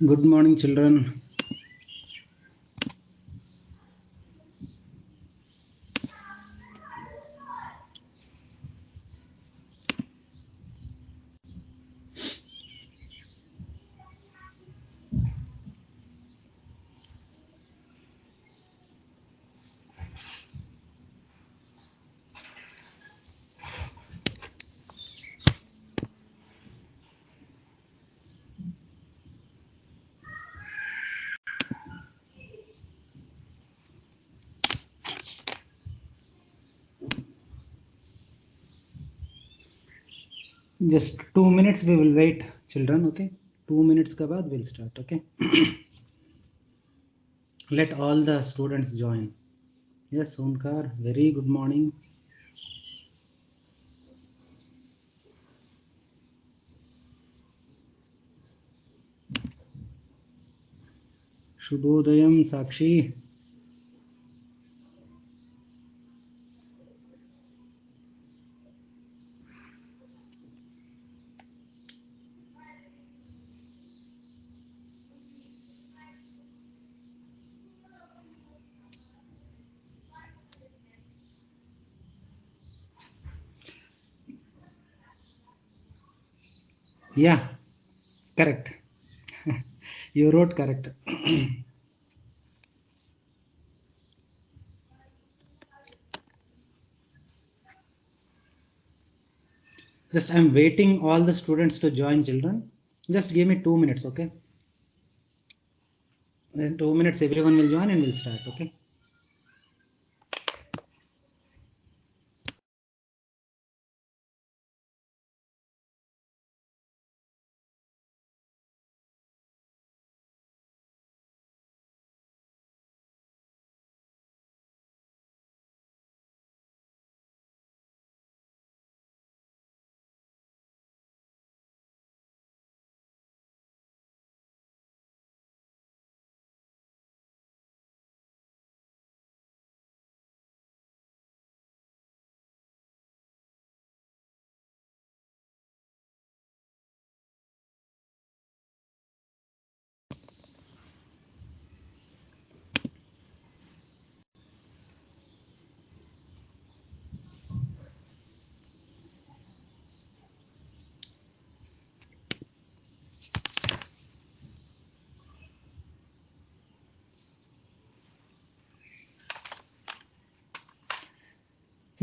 Good morning, children. Just 2 minutes we will wait, children. Okay, 2 minutes के बाद we'll start. Okay, let all the students join. Yes, Sonkar, very good morning. Shubhodayam, Sakshi. Yeah, correct. You wrote correct. Just I'm waiting all the students to join, children. Just give me 2 minutes, okay? In 2 minutes, everyone will join and we'll start, okay?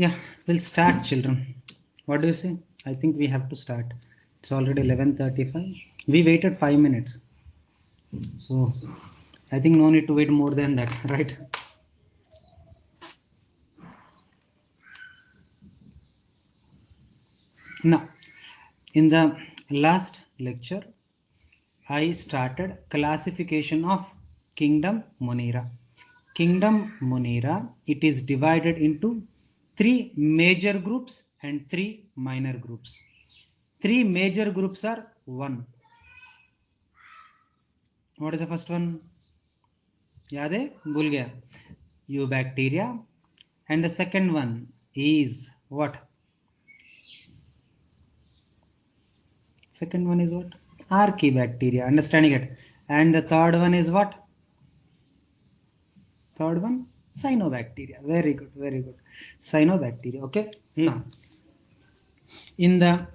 Yeah, we'll start, children. What do you say? I think we have to start. It's already 11:35. We waited 5 minutes. So I think no need to wait more than that, right? Now, in the last lecture, I started classification of Kingdom Monera. Kingdom Monera, it is divided into three major groups and three minor groups. Three major groups are one. What is the first one? याद है? भूल गया. Eubacteria. And the second one is what? Second one is what? Archaebacteria. Understanding it. And the third one is what? Third one? Cyanobacteria. Very good. Very good. Cyanobacteria. Okay. Now, in the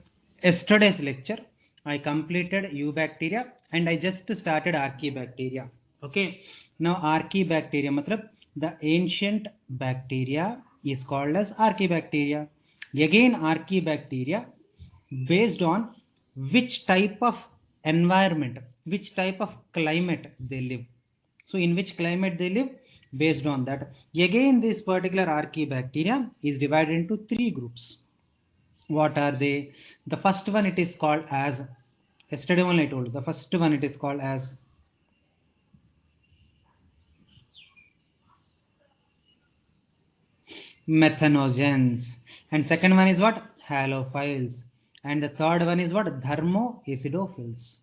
yesterday's lecture, I completed Eubacteria and I just started Archaebacteria. Okay. Now, Archaebacteria, matlab, the ancient bacteria is called as Archaebacteria. Again, Archaebacteria based on which type of environment, which type of climate they live. So in which climate they live, based on that. Again, this particular Archaebacteria is divided into three groups. What are they? The first one, it is called as, yesterday only I told you, the first one it is called as methanogens, and second one is what? Halophiles, and the third one is what? Thermoacidophils.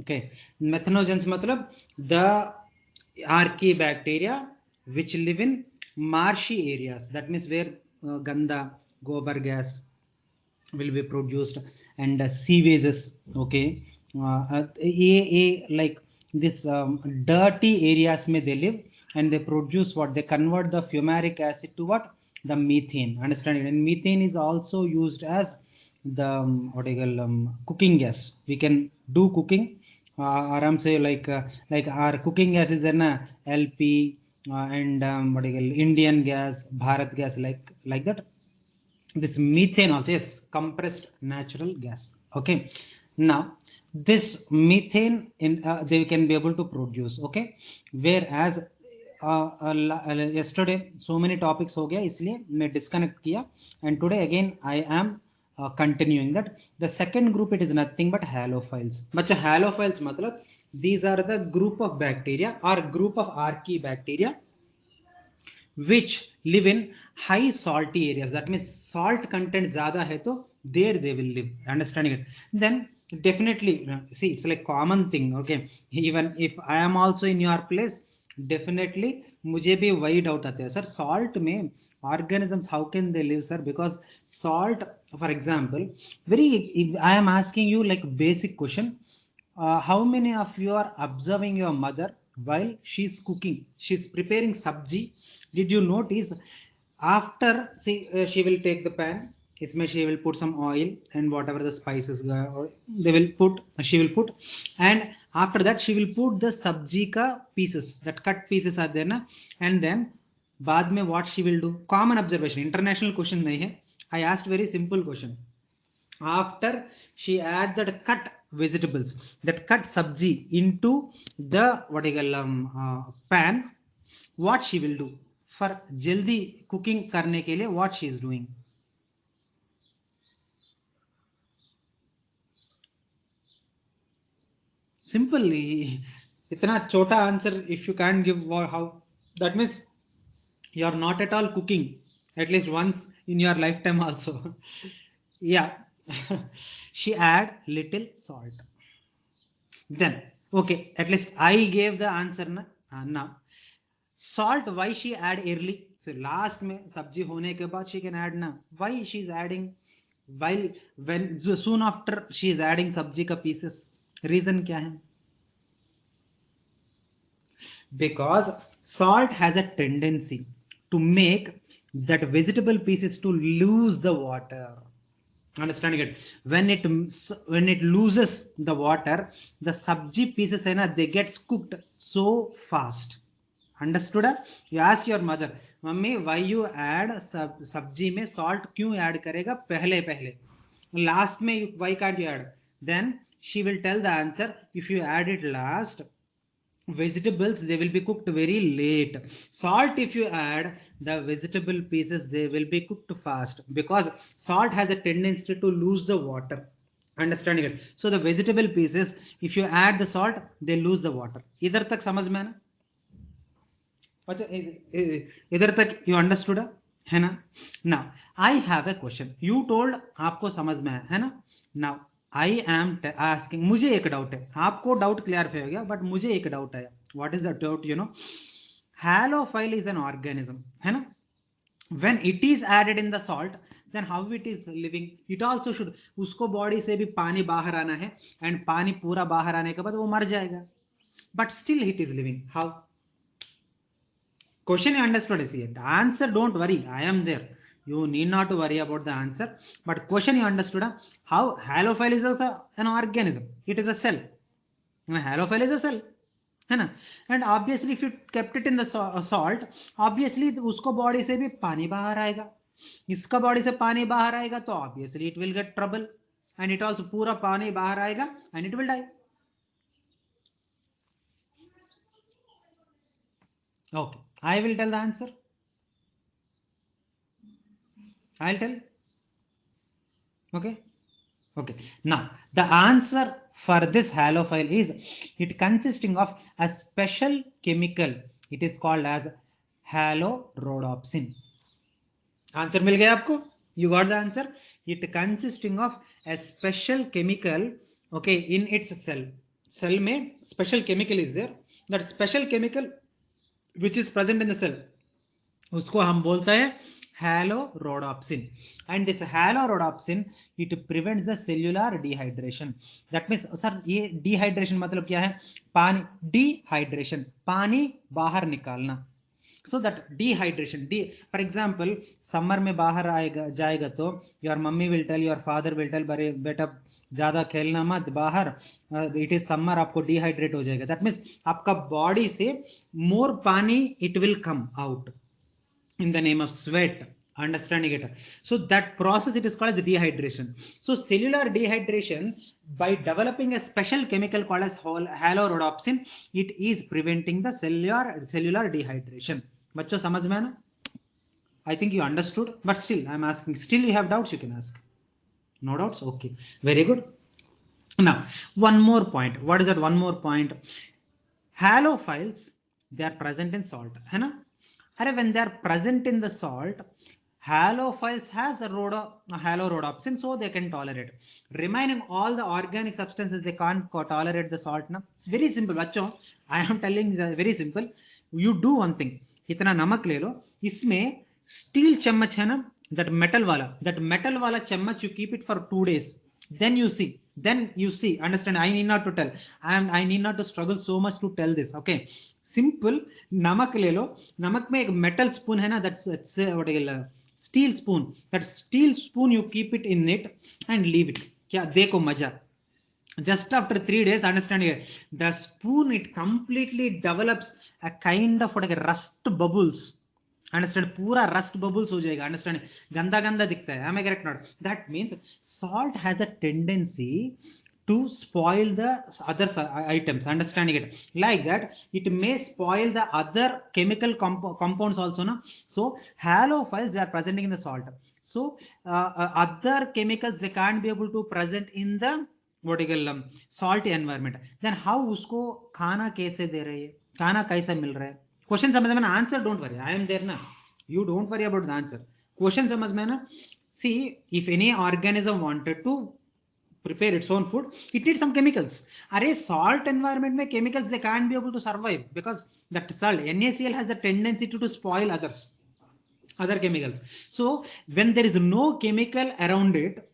Okay, methanogens matlab the archaebacteria which live in marshy areas, that means where ganda, gobar gas will be produced, and sewages. Okay, like this dirty areas mein they live, and they produce what, they convert the fumaric acid to what, the methane. Understand it? And methane is also used as the what do you call, cooking gas. We can do cooking aram se, like our cooking gas is an LP, and what do you call, Indian gas, Bharat gas, like that. This methane also, yes, compressed natural gas. Okay, now this methane in they can be able to produce. Okay, whereas yesterday so many topics हो गया, इसलिए मैं disconnect किया, and today again I am continuing that. The second group, it is nothing but halophiles. बच्चों halophiles मतलब these are the group of bacteria or group of archaebacteria which live in high salty areas. That means salt content zyada hai to there they will live. Understanding it? Then definitely, see, it's like common thing. Okay, even if I am also in your place, definitely मुझे भी वही doubt आता है sir, salt में organisms how can they live sir? Because salt, for example, very, I am asking you like basic question, how many of you are observing your mother while she's cooking, she's preparing sabji? Did you notice after, see, she will take the pan, isme she will put some oil and whatever the spices they will put, she will put, and after that she will put the sabji ka pieces, that cut pieces are there na, and then बाद में what she will do? Common observation, international question नहीं है, I asked very simple question. After she add that cut vegetables, that cut sabji into the what do you call pan, what she will do for jaldi cooking करने के लिए, what she is doing? Simple. इतना छोटा answer if you can't give, how, that means you are not at all cooking at least once in your lifetime also. Yeah. She add little salt. Then okay, at least I gave the answer na. Now salt, why she add early? So last में सब्जी होने के बाद she can add ना, why she is adding while, when soon after she is adding सब्जी का pieces? Reason क्या है? Because salt has a tendency to make that vegetable pieces to lose the water. Understanding it? When it loses the water, the sabji pieces hai na, they gets cooked so fast. Understood? You ask your mother, mummy, why you add sabji में salt क्यों add करेगा पहले पहले, last में why can't you add? Then she will tell the answer, if you add it last, vegetables they will be cooked very late. Salt, if you add, the vegetable pieces they will be cooked fast, because salt has a tendency to lose the water. Understanding it? So the vegetable pieces, if you add the salt, they lose the water. इधर तक समझ में है ना? अच्छा, इधर तक you understood है ना? Now I have a question. You told आपको समझ में है ना? Now I am asking, मुझे एक डाउट है, आपको डाउट क्लियरफाई हो गया, बट मुझे एक डाउट आया. What is the doubt? You know, halophile is an organism, है ना? when it is added in the salt, then how it is living? It also should, उसको बॉडी से भी पानी बाहर आना है, एंड पानी पूरा बाहर आने के बाद वो मर जाएगा, but still it is living. How? Question you understood is here. The answer, don't worry, I am there. You need not to worry about the answer. But question you understood, how halophile is also an organism. It is a cell. And halophile is a cell. है ना? And obviously if you kept it in the salt, obviously उसको body से भी पानी बाहर आएगा, इसका body से पानी बाहर आएगा, तो obviously it will get trouble, and it also पूरा पानी बाहर आएगा and it will die. Okay, I will tell the answer. I'll tell. Okay. Okay. Now the answer for this halophile is, it consisting of a special chemical. It is called as halorhodopsin. Answer मिल गया आपको? You got the answer. It consisting of a special chemical. Okay, in its cell. Cell में special chemical is there. That special chemical which is present in the cell, उसको हम बोलते हैं halorhodopsin, and this halorhodopsin, it prevents the cellular dehydration. That means sir ये dehydration मतलब क्या है? पानी, dehydration पानी बाहर निकालना. So that dehydration, for example summer में बाहर आएगा जाएगा तो your mummy will tell, your father will tell, बड़े बेटा ज्यादा खेलना मत बाहर, इट इज समर, आपको डिहाइड्रेट हो जाएगा. दैट मीन्स आपका बॉडी से मोर पानी it will come out in the name of sweat, understanding it. So that process it is called as dehydration. So cellular dehydration, by developing a special chemical called as halorhodopsin, it is preventing the cellular dehydration. बच्चों समझ में ना? I think you understood, but still I am asking, still you have doubts, you can ask. No doubts? Okay, very good. Now one more point. What is that one more point? Halophiles, they are present in salt, है ना? अरे when they are present in the salt, halophiles has a halorhodopsin, so they can tolerate. Remaining all the organic substances, they can't tolerate the salt. ना? It's very simple बच्चों. I am telling you very simple. You do one thing. इतना नमक ले लो, इसमें steel चम्मच है ना, that metal वाला चम्मच, you keep it for 2 days. Then you see, understand, I need not to tell, I need not to struggle so much to tell this. Okay, simple. नमक ले लो, नमक में एक metal spoon है ना, that's what steel spoon. That steel spoon you keep it in it and leave it. क्या देखो मजा. Just after 3 days, understand here, the spoon it completely develops a kind of what rust bubbles. Understand, पूरा rust bubbles हो जाएगा. Understand, गंदा गंदा दिखता है. am I correct? Not that means salt has a tendency to spoil the other items. Understanding it like that, it may spoil the other chemical compounds also, na? So halophiles, they are present in the salt. So other chemicals, they can't be able to present in the what you call salty environment. Then how उसको खाना कैसे दे रही है, खाना कैसे मिल रहा है? Question समझ में ना? Answer don't worry, I am there ना, you don't worry about the answer. Question समझ में ना? See, if any organism wanted to prepare its own food, it needs some chemicals. Are salt environment mein chemicals, they can't be able to survive because that salt NaCl has the tendency to spoil other chemicals. So when there is no chemical around it,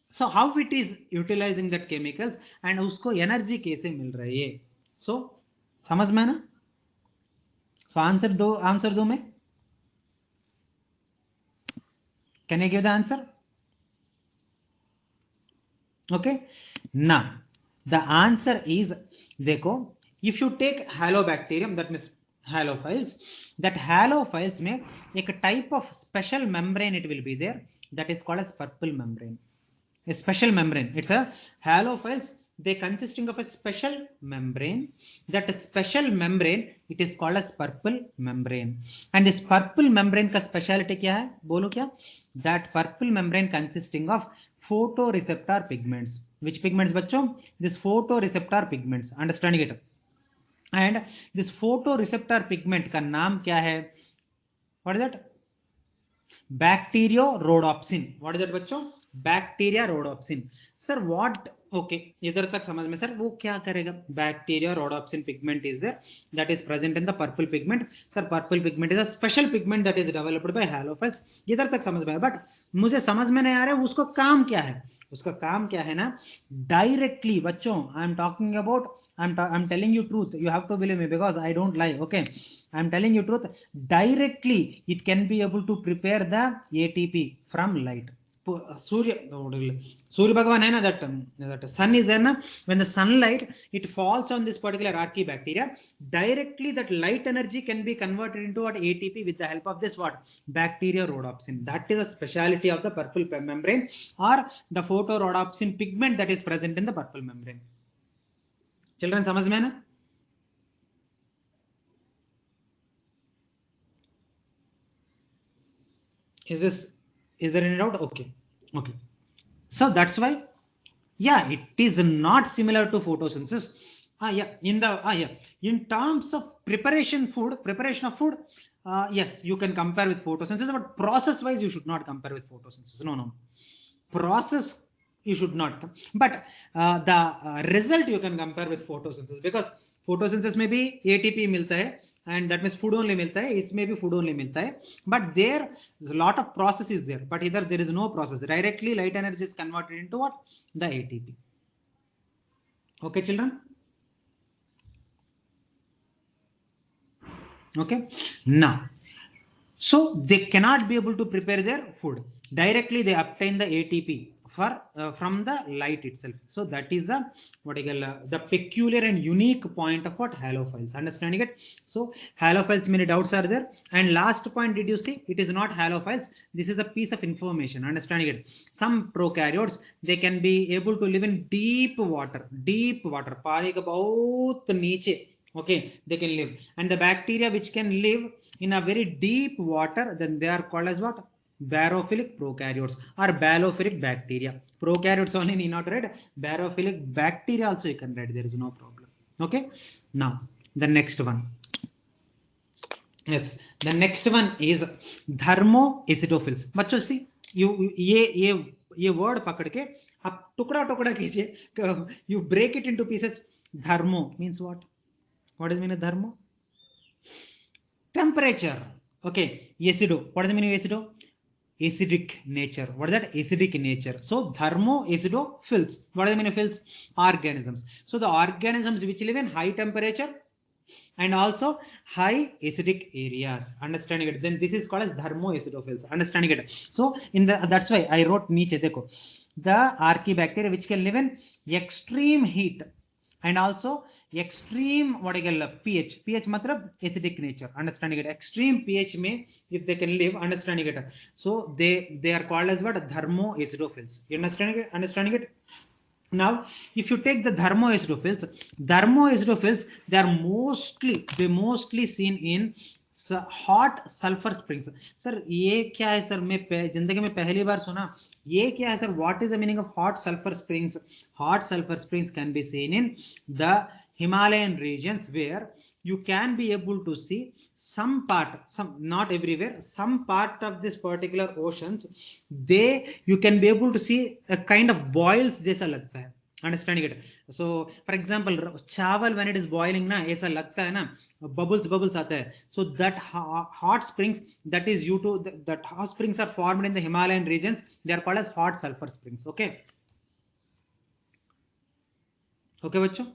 so how it is utilizing that chemicals and usko energy kaise mil rahi hai? So समझ में ना? So answer दो मैं. Can I give the answer? Okay, now the answer is, देखो, if you take halobacterium, that means halophiles, that halophiles में एक type of special membrane it will be there, that is called as purple membrane. A special membrane, it's a halophiles, they consisting of a special membrane. That special membrane it is called as purple membrane. And this purple membrane का speciality क्या है? बोलो क्या? That purple membrane consisting of photoreceptor pigments. Which pigments बच्चों? This photoreceptor pigments. Understanding it? And this photoreceptor pigment का नाम क्या है? What is that? Bacteriorhodopsin. What is that बच्चों? Bacteriorhodopsin. Sir, what? Okay, इधर तक समझ में. सर वो क्या करेगा? Bacteriorhodopsin pigment is there, that is present in the purple pigment. Sir, purple pigment is a special pigment that is developed by halophiles. इधर तक समझ में है, बट मुझे समझ में नहीं आ रहा है उसको काम क्या है. उसका काम क्या है ना, डायरेक्टली बच्चों, I am talking about, I'm telling you truth, you have to believe me because I don't lie. Okay, I'm telling you truth. Directly it can be able to prepare the ATP from light. Surya Bhagavan है ना, that sun is there ना, when the sunlight it falls on this particular archaebacteria, directly that light energy can be converted into what ATP with the help of this what Bacteriorhodopsin. That is a speciality of the purple membrane or the photorhodopsin pigment that is present in the purple membrane. Children, समझ में ना? Is there any doubt? Okay. So that's why, yeah, it is not similar to photosynthesis. In terms of preparation of food, yes, you can compare with photosynthesis, but process wise you should not compare with photosynthesis. No. Process you should not, but the result you can compare with photosynthesis, because photosynthesis में भी ATP मिलता है and that means food only मिलता है, इसमें भी food only मिलता है, but there is a lot of process is there, but either there is no process, directly light energy is converted into what? The ATP. Okay children? Okay, now so they cannot be able to prepare their food directly, they obtain the ATP for from the light itself. So that is the what I call the peculiar and unique point of what? Halophiles. Understanding it? So halophiles, many doubts are there. And last point, did you see? It is not halophiles, this is a piece of information. Understanding it? Some prokaryotes, they can be able to live in deep water, पानी के बहुत नीचे. Okay, they can live. And the bacteria which can live in a very deep water, then they are called as what? Barophilic prokaryotes or balophilic bacteria. Prokaryotes only need not write, barophilic bacteria also you can write, there is no problem. Okay, now the next one. Yes, the next one is thermoacidophils. बच्चों see, ये word पकड़ के आप टुकड़ा टुकड़ा कीजिए, you break it into pieces. Thermo means what? What does mean a thermo? Temperature. Okay, acido. What does the meaning of acido? Acidic nature. What is that? Acidic nature. So thermoacidophils. What does the meaning of phils? Organisms. So the organisms which live in high temperature and also high acidic areas. Understanding it? Then this is called as thermoacidophils. Understanding it? So in the, that's why I wrote niche. Dekho, the archaebacteria which can live in extreme heat and also extreme what I call pH. pH matlab acidic nature. Understanding it? Extreme pH may, if they can live. Understanding it? So they are called as what? Thermoacidophils. You understanding it? Understanding it? Now if you take the thermoacidophils, they are mostly seen in hot sulfur springs. Sir ये क्या है sir, मैं जिंदगी में पहली बार सुना, ये क्या है sir? What is the meaning of hot sulfur springs? Hot sulfur springs can be seen in the Himalayan regions where you can be able to see some part, some not everywhere, some part of this particular oceans, they you can be able to see a kind of boils जैसा लगता है. Understanding it? So for example, चावल when it is boiling ना ऐसा लगता है ना, bubbles आता है. So that hot springs, that is due to that hot springs are formed in the Himalayan regions, they are called as hot sulfur springs. Okay, okay बच्चों?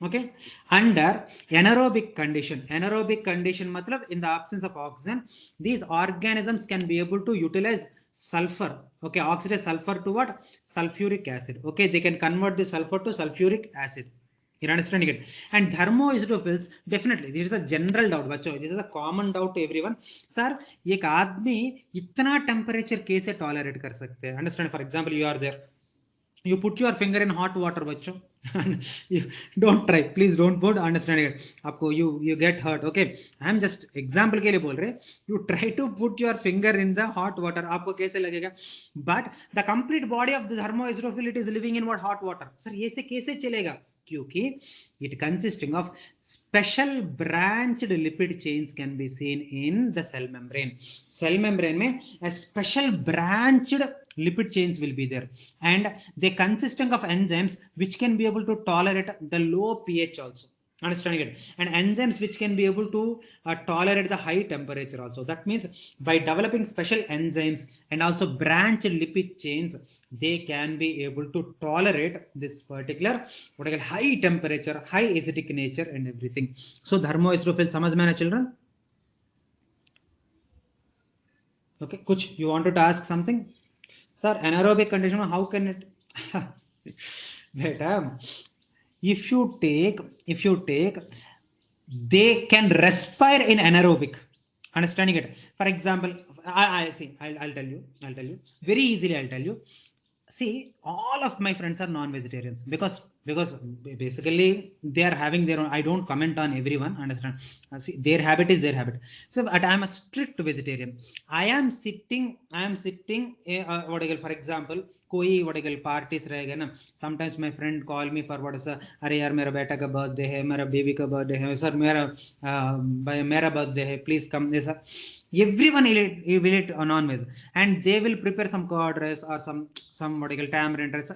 Okay, under anaerobic condition matlab in the absence of oxygen, these organisms can be able to utilize sulfur. Okay, oxidize sulfur to what? Sulfuric acid. Okay, they can convert the sulfur to sulfuric acid. You're understanding it? And thermoacidophils, definitely this is a general doubt बच्चों, this is a common doubt to everyone. Sir एक आदमी इतना temperature कैसे tolerate कर सकते हैं? Understand? For example, you are there, you put your finger in hot water बच्चों, you don't try, please don't put. Understanding it? आपको you get hurt. Okay, I am just example के लिए बोल रहे, you try to put your finger in the hot water, आपको कैसे लगेगा? But the complete body of the thermoacidophil, it is living in what? Hot water. Sir ये से कैसे चलेगा? क्योंकि it consisting of special branched lipid chains can be seen in the cell membrane. Cell membrane में a special branched lipid chains will be there, and they consisting of enzymes which can be able to tolerate the low pH also. Understanding it? And enzymes which can be able to tolerate the high temperature also. That means by developing special enzymes and also branched lipid chains, they can be able to tolerate this particular what I call high temperature, high acidic nature and everything. So thermoacidophil समझ में आना children? Okay, कुछ you wanted to ask something? Sir, anaerobic condition, how can it? Beta, if you take, they can respire in anaerobic. Understanding it? For example, I see. I'll tell you. Very easily, I'll tell you. See, all of my friends are non-vegetarians because basically they are having their own. I don't comment on everyone. Understand? See, their habit is their habit. So, but I am a strict vegetarian. I am sitting. What I call, for example, कोई what I call parties रहेगा ना. Sometimes my friend call me for what is अरे यार मेरा बेटा का birthday है, मेरा baby का birthday है, सर मेरा birthday है, please come. ऐसा everyone will eat non-veg, and they will prepare some curd rice or some what I call tamarind rice,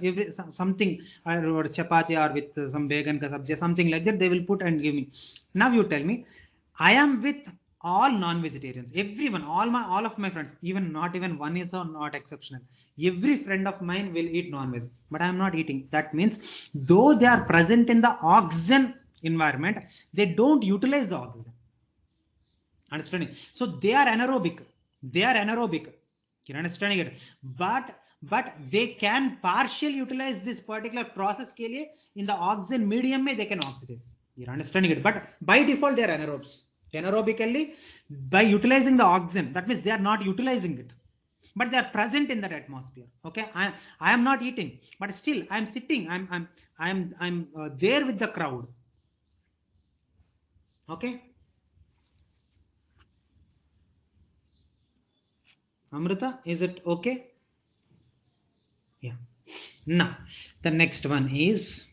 something or chapati or with some vegan ka sabji, something like that they will put and give me. Now you tell me, I am with all non-vegetarians, everyone, all of my friends, even not even one is not exceptional. Every friend of mine will eat non-veg, but I am not eating. That means though they are present in the oxygen environment, they don't utilize the oxygen. Understanding? So they are anaerobic. They are anaerobic. You're understanding it? But they can partially utilize this particular process के लिए in the oxygen medium में they can oxidize. You're understanding it? But by default they are anaerobes. Anaerobically, by utilizing the oxygen, that means they are not utilizing it, but they are present in that atmosphere. Okay, I am not eating, but still I am sitting. I'm there with the crowd. Okay. Amrita, is it okay? Yeah. Now the next one is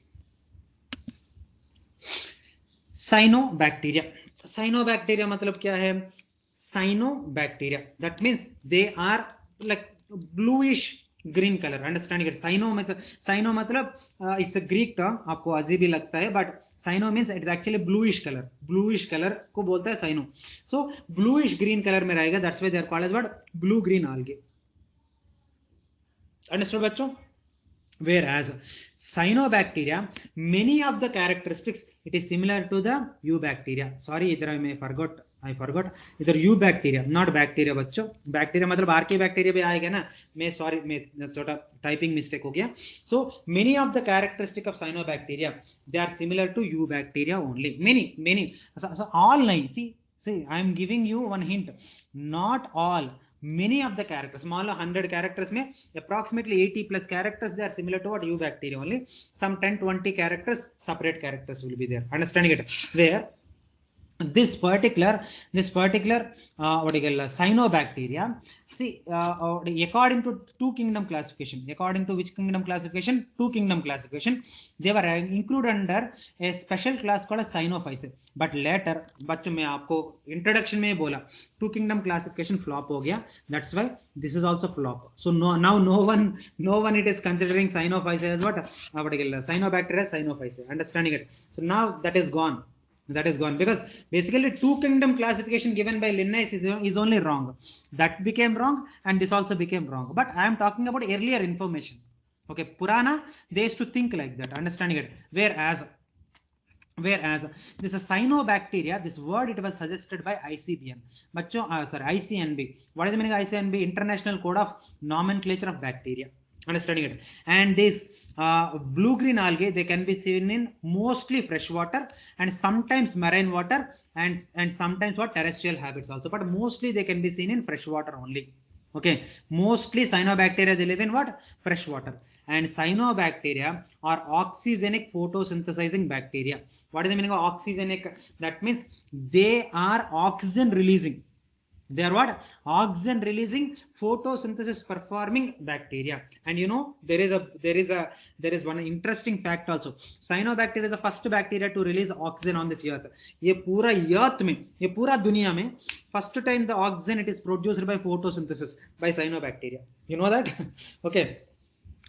cyanobacteria. Cyanobacteria मतलब क्या है? Cyanobacteria, that means they are like bluish green color. Understanding it? cyno मतलब it's a Greek term, आपको अजीब ही लगता है, but cyno means it's actually bluish color. Bluish color को बोलता है cyno. So bluish green color में रहेगा, that's why they are called as what? Blue green algae. Understood बच्चों? Whereas cyanobacteria, many of the characteristics, it is similar to the eubacteria. Sorry, इधर I forgot इधर eubacteria, not bacteria बच्चों. Bacteria मतलब archaebacteria भी आएगा ना. मैं sorry, मैं छोटा typing mistake हो गया. So many of the characteristic of cyanobacteria, they are similar to eubacteria only. Many. So all नहीं. See, I am giving you one hint. Not all. Many of the characters, मान लो 100 characters में approximately 80 plus characters, they are similar to what? Eubacteria only. Some 10-20 characters, separate characters will be there. Understanding it? Where this particular what do you call cyanobacteria, see, according to two kingdom classification, according to which kingdom classification? Two kingdom classification, they were included under a special class called cyanophyceae. But later बच्चों मैं आपको introduction में बोला two kingdom classification flop हो गया, that's why this is also flop. So now no one it is considering cyanophyceae as what do you call cyanobacteria, cyanophyceae. Understanding it? So now that is gone. That is gone, because basically two kingdom classification given by Linnaeus is only wrong. That became wrong and this also became wrong. But I am talking about earlier information. Okay, Purana, they used to think like that. Understanding it? Whereas this is cyanobacteria, this word, it was suggested by ICBM. ICNB. What is the meaning of ICNB? International Code of Nomenclature of Bacteria. Understanding it? And this blue green algae, they can be seen in mostly fresh water and sometimes marine water and sometimes what terrestrial habits also, but mostly they can be seen in fresh water only. Okay, mostly cyanobacteria, they live in what? Fresh water. And cyanobacteria are oxygenic photosynthesizing bacteria. What is the meaning of oxygenic? That means they are oxygen releasing. They are what? Oxygen releasing photosynthesis performing bacteria. And you know, there is one interesting fact also. Cyanobacteria is the first bacteria to release oxygen on this earth. ये पूरा earth में, ये पूरा दुनिया में first time the oxygen it is produced by photosynthesis by cyanobacteria. You know that? Okay.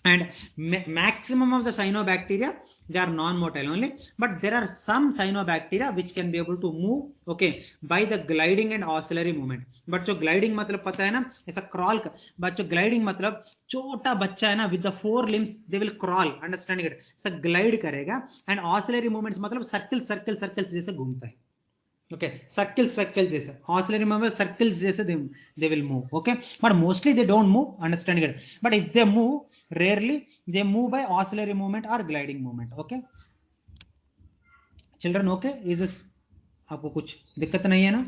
And maximum of the cyanobacteria, they are non-motile only, but there are some cyanobacteria which can be able to move, okay, by the gliding and oscillatory movement. But जो gliding मतलब पता है ना, ऐसा crawl का, but जो gliding मतलब छोटा बच्चा है ना, with the 4 limbs they will crawl. Understanding it? ऐसा glide करेगा. And oscillatory movements मतलब circle जैसे घूमता है. Okay, circle जैसे oscillatory movement, circles जैसे they will move. Okay, but mostly they don't move. Understanding it? But if they move, rarely they move by oscillatory movement or gliding movement. Okay, children, okay, is this आपको कुछ दिक्कत नहीं है ना?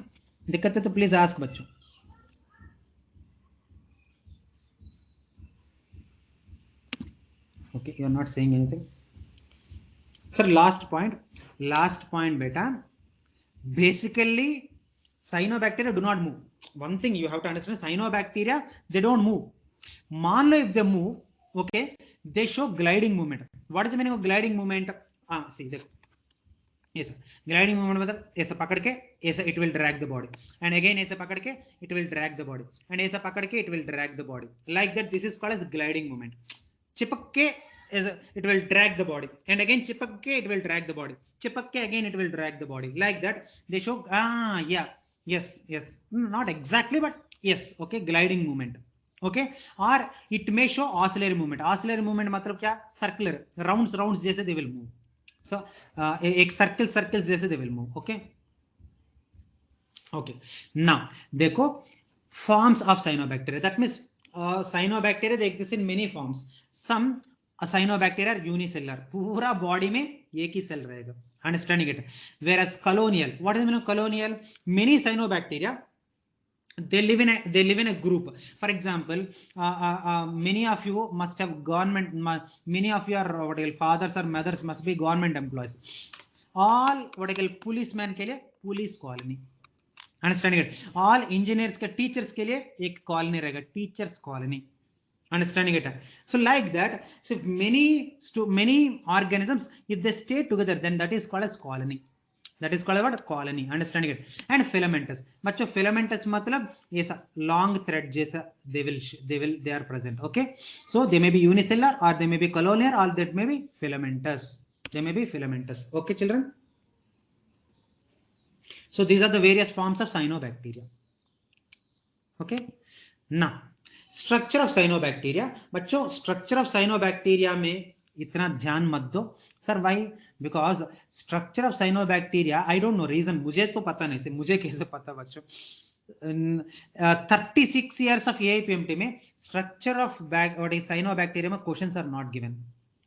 दिक्कत है तो प्लीज आस्क बच्चों. Okay, you are not saying anything. Sir, last point beta. Basically cyanobacteria do not move. One thing you have to understand, cyanobacteria, they don't move. मान लो if they move, okay, they show gliding movement. What is the meaning of gliding movement? See, देखो, ऐसा gliding movement मतलब ऐसा पकड़ के ऐसा it will drag the body, and again ऐसा पकड़ के it will drag the body, and ऐसा पकड़ के it will drag the body. Like that, this is called as gliding movement. चिपक के it will drag the body, and again chipak ke it will drag the body, chipak ke again it will drag the body, like that they show. Yeah, yes, not exactly, but yes, okay, gliding movement, okay. Or it may show oscillatory movement. Oscillatory movement मतलब क्या, circular, rounds जैसे they will move. So एक circles जैसे they will move, okay. Okay, now देखो forms of cyanobacteria. That means cyanobacteria they exist in many forms. Some cyanobacteria are unicellular, पूरा body में एक ही cell रहेगा, understanding it. Whereas colonial, what is the meaning of colonial? Many cyanobacteria they live in a group. For example, many of you must have government, many of your what you call fathers or mothers must be government employees. All what you call policeman के लिए police colony, understanding it. All engineers के teachers के लिए एक colony रहेगा, teachers colony, understanding it. So like that, so many organisms if they stay together then that is called as colony. That is called what? Colony, understanding it. And filamentous, बच्चों filamentous मतलब ऐसा long thread जैसा they are present, okay. So they may be unicellular or they may be colonial or that may be filamentous, okay children. So these are the various forms of cyanobacteria, okay. Now structure of cyanobacteria, बच्चों structure of cyanobacteria में इतना ध्यान मत दो sir. Why? Because structure of cyanobacteria I don't know reason, मुझे तो पता नहीं, मुझे कैसे पता बच्चों. 36 years of AIPMT में स्ट्रक्चर ऑफ साइनोबैक्टीरिया में questions are not given.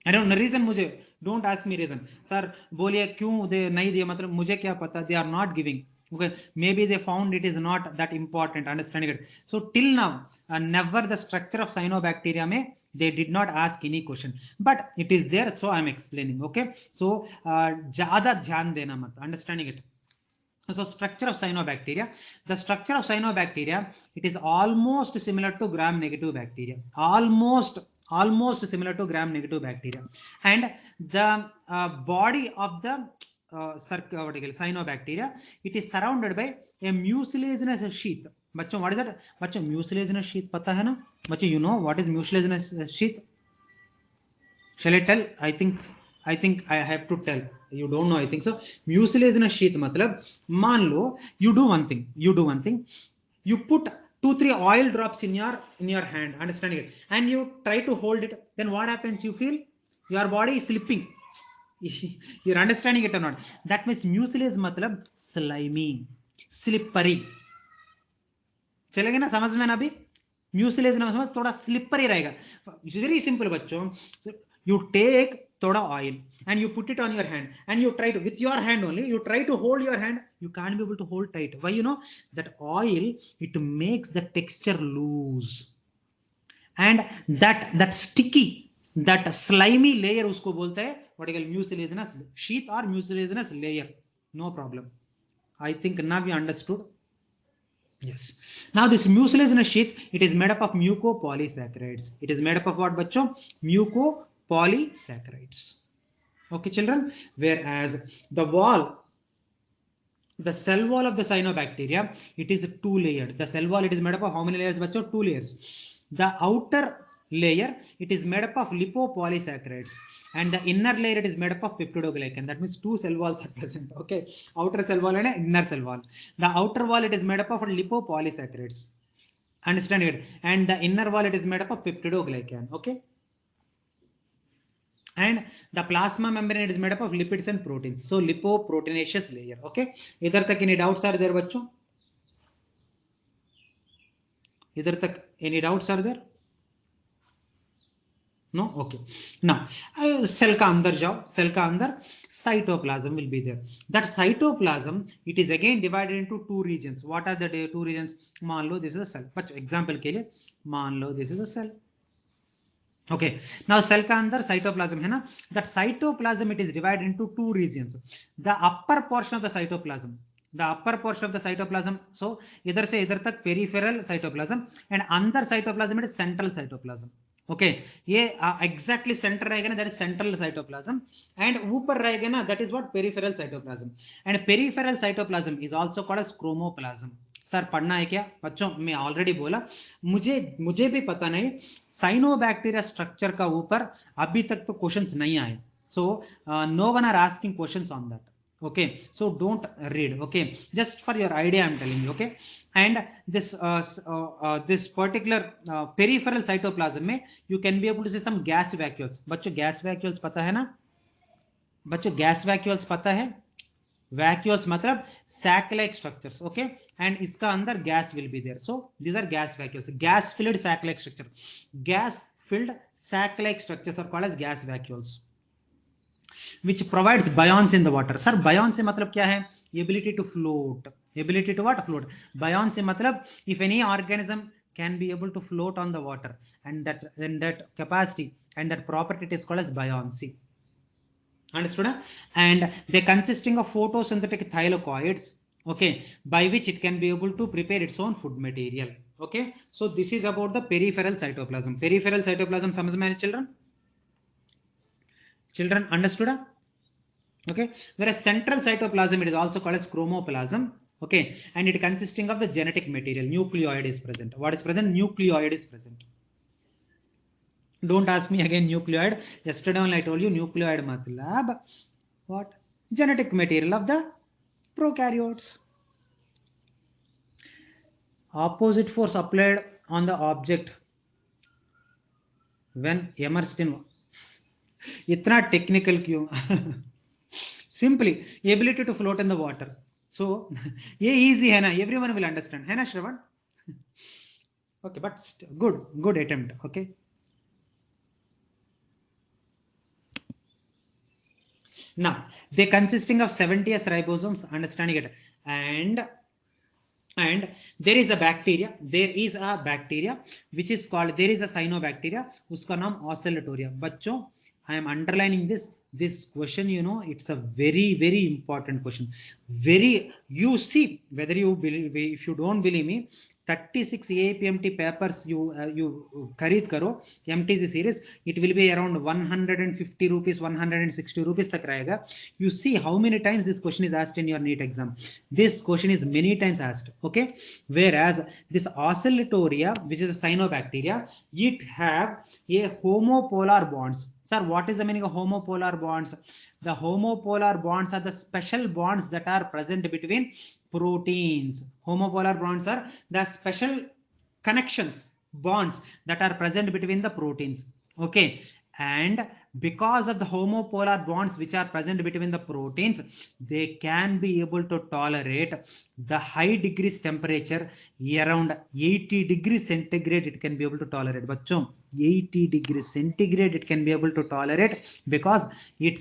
I don't know reason, मुझे don't ask me reason. Sir बोलिए क्यों दे नहीं दिया, मतलब मुझे क्या पता, they are not giving. Okay, maybe they found it is not that important, understanding it. So till now never the structure of cyanobacteria may they did not ask any question, but it is there, so I am explaining, okay. So zyada dhyan dena mat, understanding it. So structure of cyanobacteria, the structure of cyanobacteria, it is almost similar to gram negative bacteria, almost similar to gram negative bacteria. And the body of the cyanobacteria, it is surrounded by a mucilaginous sheath. बच्चों what is that? बच्चों mucilaginous sheath पता है ना बच्चों? You know what is mucilaginous sheath? Shall I tell? I think I have to tell. You don't know, I think so. Mucilaginous sheath मतलब मान लो you do one thing, you put 2-3 oil drops in your hand, understanding it, and you try to hold it. Then what happens? You feel your body is slipping. You're understanding it or not? That means mucilage मतलब slimy, slippery. चलेगा ना समझ में ना? अभी mucilage ना समझ, थोड़ा स्लिपरी रहेगा. वेरी सिंपल बच्चों. You take थोड़ा oil and you put it on your hand and you try to, with your hand only, you try to hold your hand. You can't be able to hold tight. Why? You know that oil, it makes the texture loose, and that sticky, that slimy layer उसको बोलते हैं what you call mucilaginous sheath or mucilaginous layer. No problem. I think now we understood. Yes. Now this mucilaginous sheath, it is made up of mucopolysaccharides. It is made up of what बच्चों? Mucopolysaccharides. Okay children. Whereas the cell wall of the cyanobacteria, it is 2 layered. The cell wall, it is made up of how many layers बच्चों? 2 layers. The outer layer, it is made up of lipopolysaccharides, and the inner layer, it is made up of peptidoglycan. That means 2 cell walls are present, okay. Outer cell wall and inner cell wall. The outer wall, it is made up of lipopolysaccharides, understand it, and the inner wall, it is made up of peptidoglycan, okay. And the plasma membrane, it is made up of lipids and proteins. So lipoproteinaceous layer, okay. इधर तक any doubts are there बच्चों? इधर तक any doubts are there? No? Okay. Now cell का अंदर जाओ. cell का अंदर cytoplasm will be there. That cytoplasm, it is again divided into 2 regions. What are the 2 regions? मान लो this is a cell. बच्चों example के लिए मान लो this is a cell. Okay. Now cell का अंदर cytoplasm है ना. That cytoplasm, it is divided into 2 regions. The upper portion of the cytoplasm, so इधर से इधर तक peripheral cytoplasm, and अंदर cytoplasm, it is central cytoplasm. Okay ये एग्जैक्टली सेंटर रहेगा ना, that is central cytoplasm, and ऊपर रहेगा ना, that is what? Peripheral cytoplasm. And peripheral cytoplasm is also called as chromoplasm. Sir पढ़ना है क्या बच्चों? मैं ऑलरेडी बोला, मुझे भी पता नहीं साइनोबैक्टीरिया स्ट्रक्चर का ऊपर अभी तक तो क्वेश्चंस नहीं आए. So no one are asking questions on that. Okay, so don't read. Okay, just for your idea I'm telling you. Okay, and this particular peripheral cytoplasm में you can be able to see some gas vacuoles. बच्चों gas vacuoles पता है ना? बच्चों gas vacuoles पता है? Vacuoles मतलब sac like structures. Okay, and इसका अंदर gas will be there. So these are gas vacuoles. Gas filled sac like structure, gas filled sac like structures are called as gas vacuoles which provides buoyancy in the water. sir buoyancy मतलब क्या है? ability to float. ability to what? Float. buoyancy मतलब if any organism can be able to float on the water, and that capacity and that property it is called as buoyancy. Understood? And they consisting of photosynthetic thylakoids, okay, by which it can be able to prepare its own food material. Okay, so this is about the peripheral cytoplasm. Peripheral cytoplasm समझ में आया children understood? Okay, whereas central cytoplasm it is also called as chromoplasm. Okay, and it consisting of the genetic material. Nucleoid is present. What is present? Nucleoid is present. Don't ask me again nucleoid. Yesterday only I told you nucleoid matlab what? Genetic material of the prokaryotes. Opposite force applied on the object when immersed in. इतना technical क्यों? Simply ability to float in the water. So ये easy है ना, everyone will understand है ना Shravan? Okay, but good attempt. Okay, now they consisting of 70s ribosomes, understanding it, and there is a bacteria which is called, there is a cyanobacteria, uska naam Oscillatoria. bachcho I am underlining this question, you know, it's a very important question. You see, whether you believe, if you don't believe me, 36 APMT papers you खरीद करो MTC series, it will be around 150 rupees 160 rupees तक रहेगा. You see how many times this question is asked in your NEET exam. This question is many times asked. Okay, whereas this Oscillatoria, which is a cyanobacteria, it have a homopolar bonds. Sir, what is the meaning of homopolar bonds? The homopolar bonds are the special bonds that are present between proteins. Homopolar bonds are the special connections, bonds that are present between the proteins. Okay, and because of the homopolar bonds which are present between the proteins, they can be able to tolerate the high degrees temperature around 80 degrees centigrade. It can be able to tolerate. Bachcho, 80 degrees centigrade it can be able to tolerate because it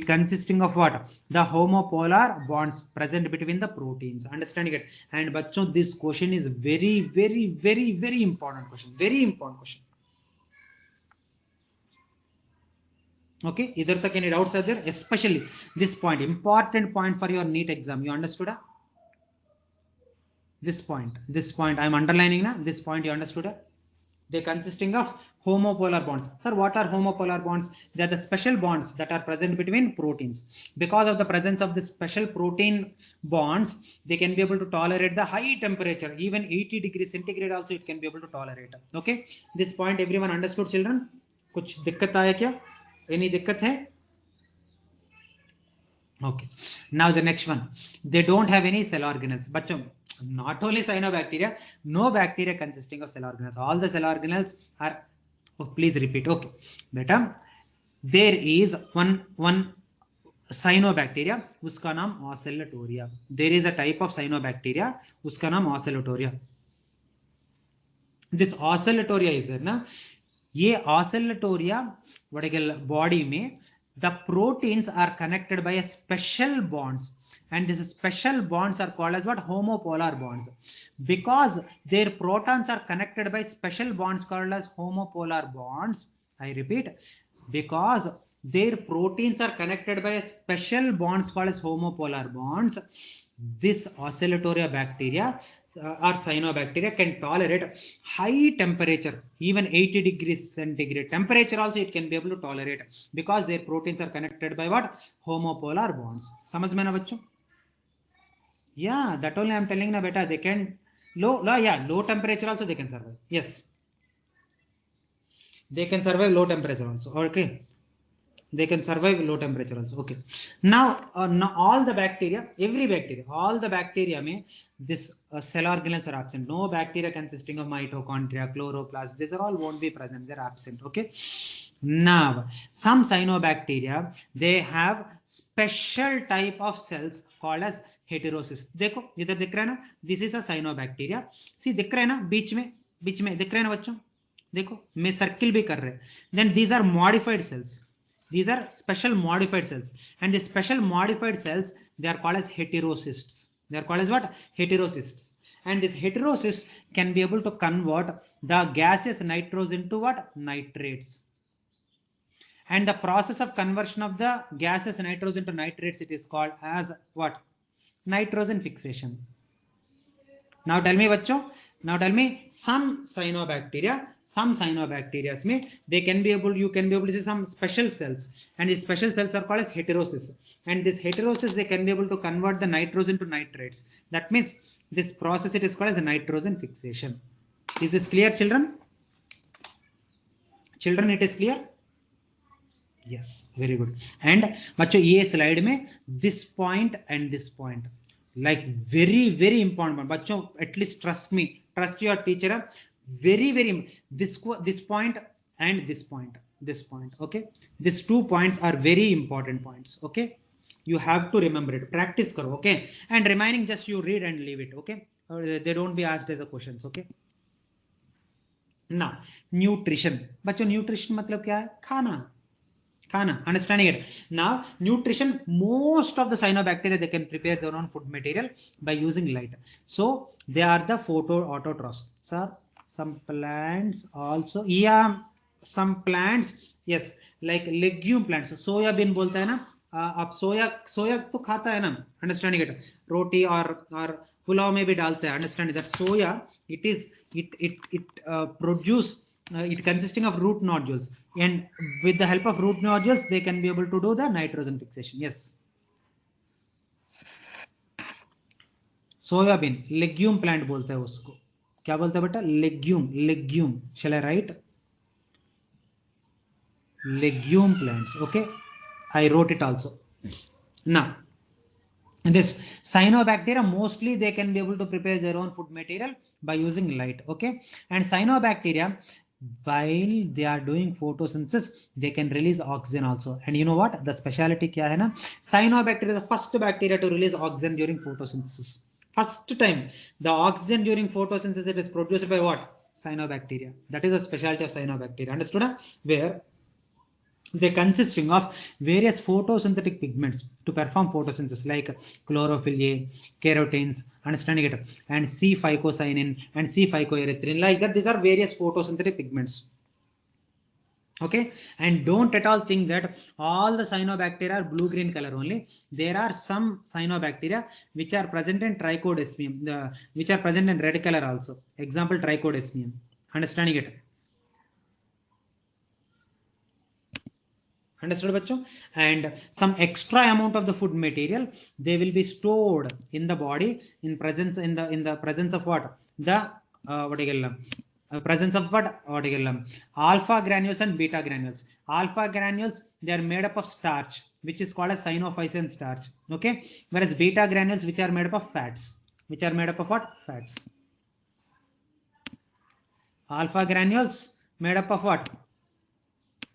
consisting of what? The homopolar bonds present between the proteins. Understanding it? And bachcho, this question is very important question. Very important question. Okay, either tak any doubts are there? Especially this point, important point for your NEET exam. You understood? This point I am underlining now. This point you understood? They consisting of homopolar bonds. Sir, what are homopolar bonds? They are the special bonds that are present between proteins. Because of the presence of the special protein bonds, they can be able to tolerate the high temperature. Even 80 degrees centigrade also it can be able to tolerate. Okay, this point everyone understood, children? कुछ दिक्कत आया क्या? Any दिक्कत है? Okay, now the next one. They don't have any cell organelles. Bachcho, not only cyanobacteria, no bacteria consisting of cell organelles. All the cell organelles are, oh, please repeat. Okay, beta, there is one cyanobacteria, uska naam Oscillatoria. There is a type of cyanobacteria, uska naam Oscillatoria. This Oscillatoria is there na. ये Oscillatoria vertical body में the proteins are connected by a special bonds, and these special bonds are called as what? Homopolar bonds. Because their protons are connected by special bonds called as homopolar bonds. I repeat, because their proteins are connected by a special bonds called as homopolar bonds, this Oscillatoria bacteria or cyanobacteria can tolerate high temperature, even 80 degrees centigrade temperature also it can be able to tolerate, because their proteins are connected by what? Homopolar bonds. समझ में ना बच्चों? Yeah, that only I'm telling na beta. They can low temperature also they can survive. Yes, they can survive low temperature also. Okay, they can survive low temperature also. Okay, now all the bacteria, all the bacteria may this cell organelles are absent. No bacteria consisting of mitochondria, chloroplast, these are all won't be present, they're absent. Okay, now some cyanobacteria, they have special type of cells called as heterocysts. देखो इधर दिख रहा है ना, this is a cyanobacteria. See दिख रहा है ना, बीच में दिख रहा है ना बच्चों, देखो मैं सर्किल भी कर रहे हैं. Then these are modified cells. These are special modified cells, and the special modified cells, they are called as heterocysts. They are called as what? Heterocysts. And this heterocysts can be able to convert the gaseous nitrogen into what? Nitrates. And the process of conversion of the gaseous nitrogen to nitrates, it is called as what? Nitrogen fixation. Now tell me bachcho, now tell me some cyanobacteria में they can be able, you can be able to see some special cells, and these special cells are called as heterocysts, and this heterocysts, they can be able to convert the nitrogen to nitrates. That means this process, it is called as a nitrogen fixation. Is this clear, children? Children, it is clear? Yes, very good. And बच्चों ये slide में this point and this point, like very important बच्चों, at least trust me, trust your teacher, very this point and this point. Okay, these 2 points are very important points. Okay, you have to remember it, practice karo. Okay, and remaining just you read and leave it. Okay, or they don't be asked as a questions. Okay, now nutrition बच्चों, nutrition मतलब क्या है? खाना, understanding it. Now nutrition, most of the cyanobacteria, they can prepare their own food material by using light, so they are the photoautotrophs. Sir, some plants also, yeah, some plants, yes, like legume plants, soya bean बोलता है ना, आप सोया तो खाता है ना, understanding it, रोटी और पुलाव में भी डालते हैं, understand that soya, it produce, it consisting of root nodules, and with the help of root nodules they can be able to do the nitrogen fixation. Yes, soybean legume plant बोलते हैं उसको, क्या बोलते हैं बेटा? Legume. Shall I write? Legume plants. Okay, I wrote it also. Now this cyanobacteria, mostly they can be able to prepare their own food material by using light. Okay, and cyanobacteria, while they are doing photosynthesis, they can release oxygen also. And you know what the speciality kya hai na? Cyanobacteria is the first bacteria to release oxygen during photosynthesis. First time the oxygen during photosynthesis, it is produced by what? Cyanobacteria. That is a specialty of cyanobacteria. Understood? Where they consisting of various photosynthetic pigments to perform photosynthesis, like chlorophyll A, carotenes, understanding it, and C-phycocyanin and C-phycoerythrin, like that. These are various photosynthetic pigments. Okay, and don't at all think that all the cyanobacteria are blue-green color only. There are some cyanobacteria which are present in trichodesmium, which are present in red color also. Example, trichodesmium. Understanding it? Understood bachcho? And some extra amount of the food material, they will be stored in the body in the presence of what? The presence of what? Alpha granules and beta granules. Alpha granules, they are made up of starch, which is called as cyanophysin starch. Okay, whereas beta granules, which are made up of fats, which are made up of what? Fats. Alpha granules made up of what?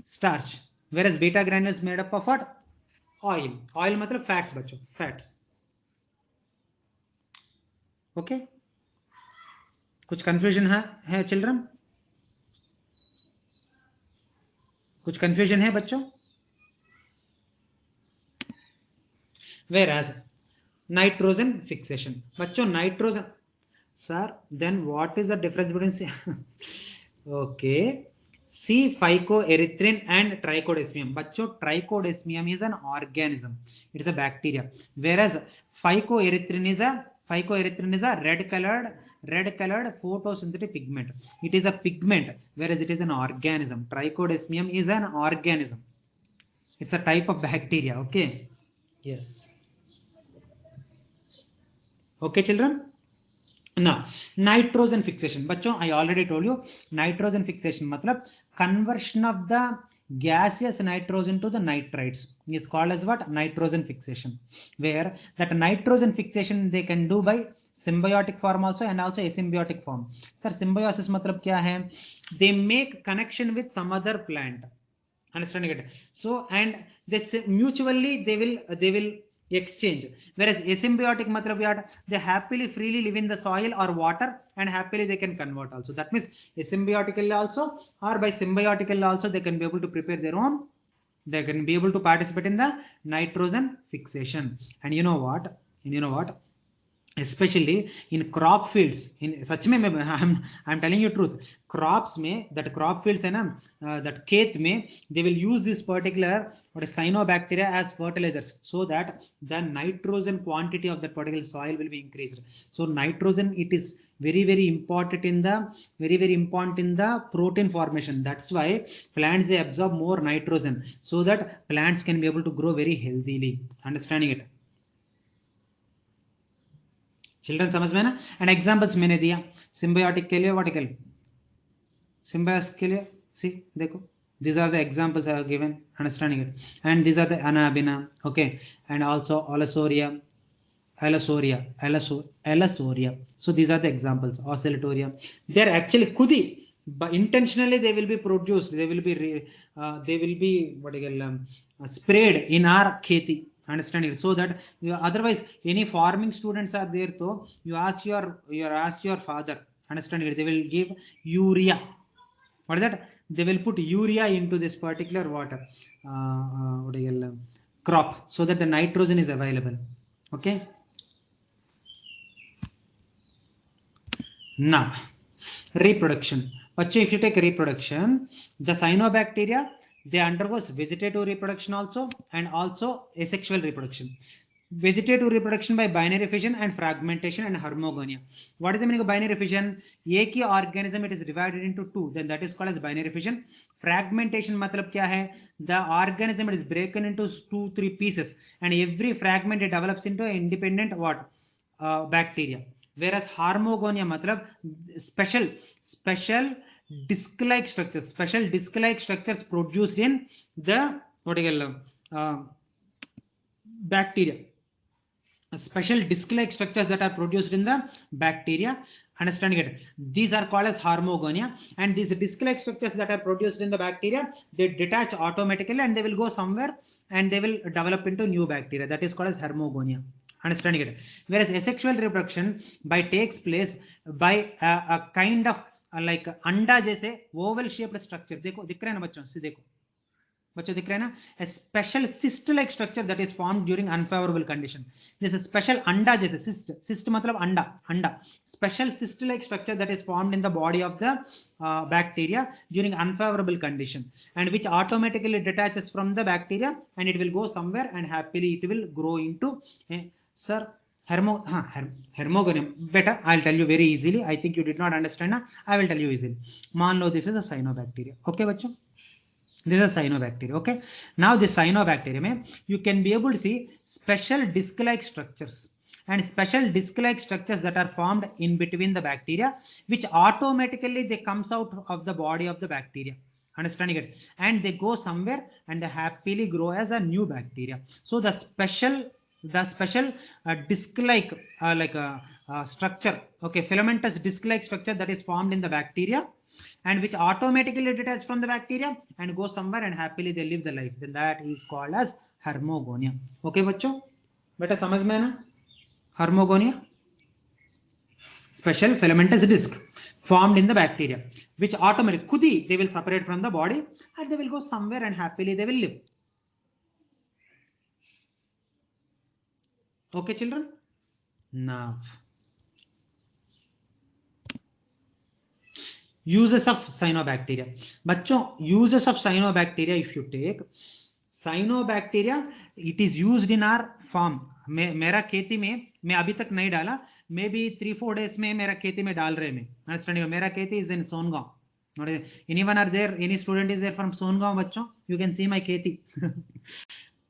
Starch, whereas beta granules made up of what? Oil मतलब fats बच्चों, fats. Okay, कुछ confusion है children? कुछ confusion है बच्चों? Whereas nitrogen fixation, बच्चों nitrogen, sir, then what is the difference between okay, C-phycoerythrin and trichodesmium. Bachcho, trichodesmium is an organism. It is a bacteria. Whereas phycoerythrin is a red-colored photosynthetic pigment. It is a pigment, whereas it is an organism. Trichodesmium is an organism. It's a type of bacteria. Okay. Yes. Okay, children. Now, nitrogen fixation. Bachcho, I already told you, nitrogen fixation matlab conversion of the gaseous nitrogen to the nitrites is called as what? Nitrogen fixation. Where that nitrogen fixation they can do by symbiotic form also and also asymbiotic form. Sir, symbiosis matlab kya hai? They make connection with some other plant. Understanding it? So, and this mutually they will exchange. Whereas asymbiotic matlab what? They happily freely live in the soil or water and happily they can convert also. That means asymbiotically also or by symbiotically also they can be able to prepare their own. They can be able to participate in the nitrogen fixation. And you know what? And you know what? Especially in crop fields, in such में I'm telling you truth, crops में, that crop fields है ना, that खेत में they will use this particular what is cyanobacteria as fertilizers so that the nitrogen quantity of that particular soil will be increased. So nitrogen, it is very important in the protein formation. That's why plants they absorb more nitrogen so that plants can be able to grow very healthily. Understanding it? Children समझ में ना. And examples मैंने दिया symbiotic के लिए, vertical symbiosis के लिए. सी देखो, these are the examples I have given. Understanding it? And these are the anabina, okay, and also allosoria. So these are the examples. Oscillatoria, they are actually khudi, but intentionally they will be produced, they will be what you call sprayed in our kheti. Understand it? So that otherwise any farming students are there, so you ask your father. Understand it? They will give urea. What is that? They will put urea into this particular water what do you call crop so that the nitrogen is available. Okay. Now, reproduction. But if you take reproduction, the cyanobacteria, they undergoes vegetative reproduction also and also asexual reproduction. Vegetative reproduction by binary fission and fragmentation and hormogonia. What is the meaning of binary fission? एक ही organism it is divided into two, then that is called as binary fission. Fragmentation मतलब क्या है? The organism it is broken into 2-3 pieces and every fragment it develops into an independent what? Bacteria. Whereas hormogonia matlab special disc-like structures produced in the what do you call bacteria. Special disc-like structures that are produced in the bacteria. Understanding it? These are called as hormogonia, and these disc-like structures that are produced in the bacteria, they detach automatically and they will go somewhere and they will develop into new bacteria. That is called as hormogonia. Understanding it? Whereas asexual reproduction takes place by a kind of like अंडा जैसे oval shaped structure. देखो दिख रहा है ना बच्चों से, देखो बच्चों दिख रहा है ना, a special cyst like structure that is formed during unfavorable condition. This is special अंडा जैसे cyst मतलब अंडा special cyst like structure that is formed in the body of the bacteria during unfavorable condition and which automatically detaches from the bacteria and it will go somewhere and happily it will grow into sir hermogonium. Better, I'll tell you very easily. I think you did not understand. I will tell you easily. मान लो this is a cyanobacteria. Okay बच्चों, this is a cyanobacteria. Okay, now this cyanobacteria में you can be able to see special disc-like structures and special disc-like structures that are formed in between the bacteria which automatically they comes out of the body of the bacteria. Understanding it? And they go somewhere and they happily grow as a new bacteria. So the special disc-like structure, okay, filamentous disc-like structure that is formed in the bacteria and which automatically detach from the bacteria and go somewhere and happily they live the life, then that is called as hormogonia. Okay बच्चों, बेटा समझ में ना? Hormogonia, special filamentous disc formed in the bacteria which automatically खुद ही they will separate from the body and they will go somewhere and happily they will live. Okay children. Now uses of cyanobacteria. बच्चों uses of cyanobacteria, if you take cyanobacteria, it is used in our farm. मेरा खेती में मैं अभी तक नहीं डाला, may be 3-4 days में मेरा खेती में डाल रहे में. Understanding? मेरा खेती is in Songaon. Anyone are there? Any student is there from Songaon बच्चों? You can see my खेती.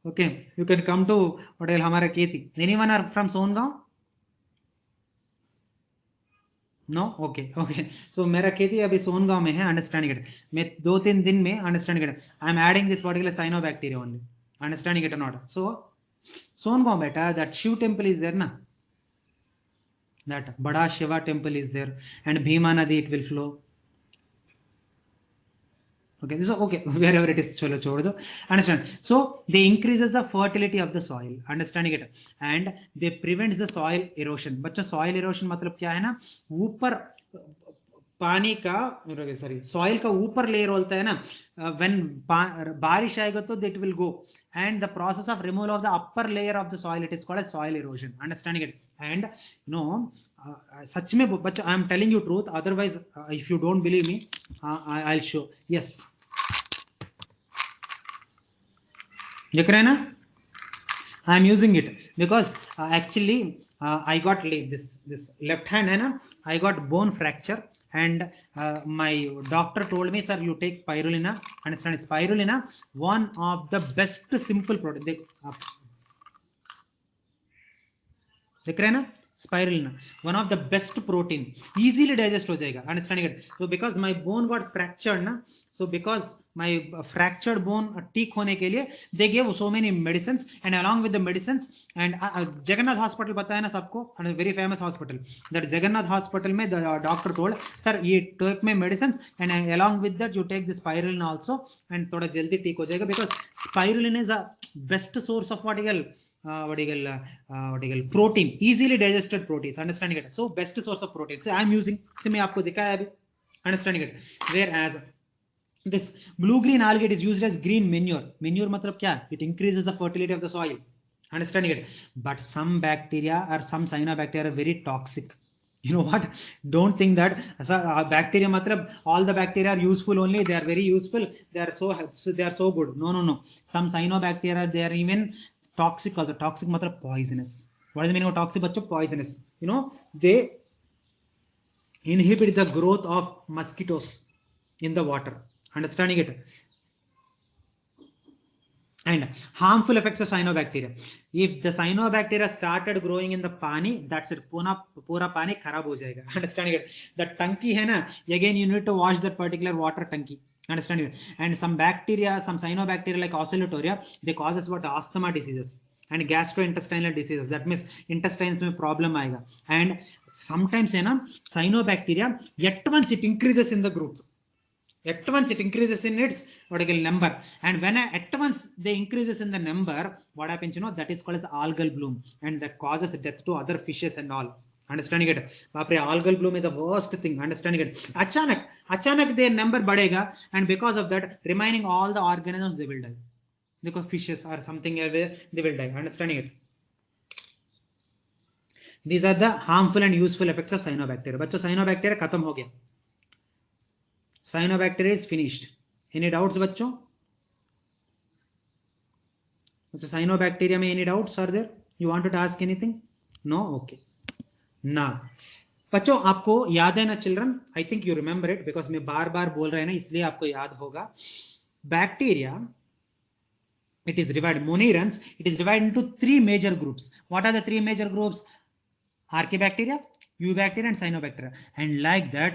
Okay, you can come to hotel हमारा खेती. Anyone are from Songaon? No okay okay so मेरा खेती अभी सोनगांव में है अंडरस्टैंडिंग इट मैं 2-3 दिन में understanding it I am adding this particular cyanobacteria only understanding it not so Songaon बेटा that Shiv temple is there ना that Bada Shiva temple is there and Bhima Nadi it will flow. Okay, so okay, wherever it is, cholo chhod do. Understand? So they increases the fertility of the soil. Understanding it? And they prevents the soil erosion. बच्चों soil erosion मतलब क्या है ना ऊपर पानी का sorry soil का ऊपर लेयर होता है ना व्हेन बारिश आएगा तो that will go and the process of removal of the upper layer of the soil it is called as soil erosion understanding it and you know सच में बच्चों I am telling you truth otherwise if you don't believe me I'll show yes देख रहे हैं ना I am using it because actually I got this left hand है ना I got bone fracture and my doctor told me sir you take spirulina understand spirulina one of the best simple product देख रहे हैं ना spirulina one of the best protein easily digest हो जाएगा understanding it so because my bone got fractured ना so because my fractured bone ठीक होने के लिए they gave so many medicines and along with the medicines and Jagannath hospital पता है ना सबको and a very famous hospital that Jagannath hospital में the doctor told sir ये take my medicines and along with that you take this spirulina also and थोड़ा जल्दी ठीक हो जाएगा because spirulina is a best source of what you call protein easily digested proteins understanding it so best source of protein so I am using से मैं आपको दिखाया अभी understanding it whereas this blue green algae is used as green manure मतलब क्या it increases the fertility of the soil understanding it but some bacteria or some cyanobacteria are very toxic you know what don't think that bacteria matlab all the bacteria are useful only they are very useful they are so good no some cyanobacteria they are even toxic also toxic matlab poisonous what is the meaning of toxic bachcho poisonous you know they inhibit the growth of mosquitoes in the water understanding it and harmful effects of cyanobacteria if the cyanobacteria started growing in the pani that's it pura pani kharab ho jayega understanding it the tanki hai na again you need to wash that particular water tanki understanding it and some bacteria some cyanobacteria like oscillatoria they causes what asthma diseases and gastrointestinal diseases that means intestines में problem आएगा and sometimes है ना cyanobacteria at once it increases in the group at once it increases in its particular number and when at once they increases in the number what happens you know that is called as algal bloom and that causes death to other fishes and all understanding it बाप रे algal bloom is the worst thing understanding it अचानक their number बढ़ेगा and because of that remaining all the organisms they will die because fishes or something they will die understanding it these are the harmful and useful effects of cyanobacteria बच्चों cyanobacteria खत्म हो गया cyanobacteria is finished any doubts बच्चों cyanobacteria में any doubts are there you wanted to ask anything no okay now बच्चों आपको याद है ना children I think you remember it because मैं बार बार बोल रहे हैं ना इसलिए आपको याद होगा bacteria it is divided monerans it is divided into 3 major groups what are the 3 major groups archaebacteria eubacteria and cyanobacteria and like that